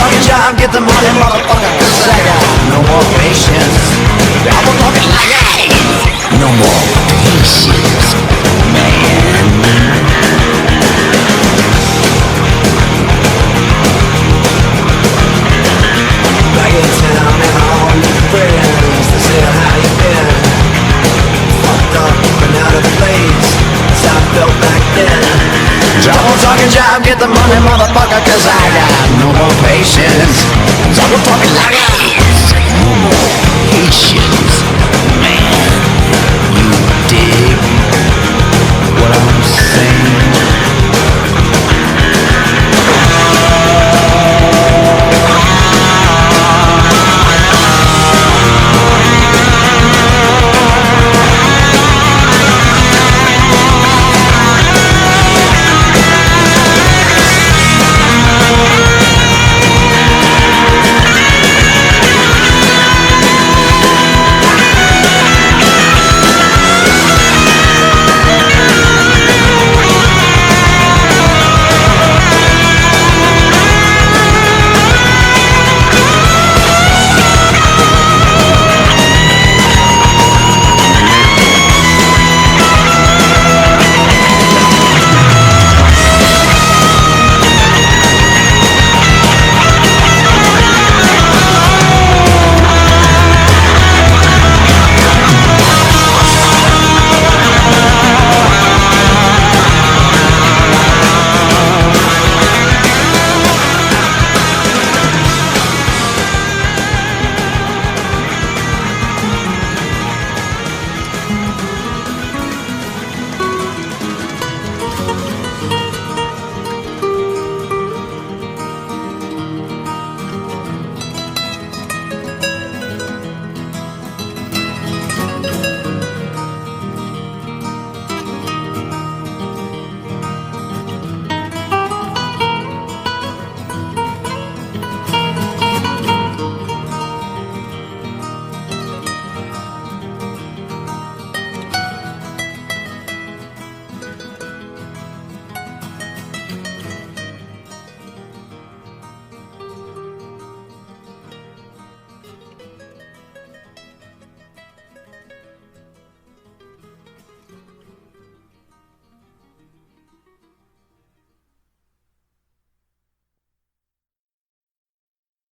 talking job, get the money, motherfucker, 'cause I got no more patience. Double talking like no more patience, man. Back in town and all your friends, they say how you been. Fucked up and out of place, as I felt back then. Double talking job, get the money, motherfucker, 'cause I got no more patience. Double talking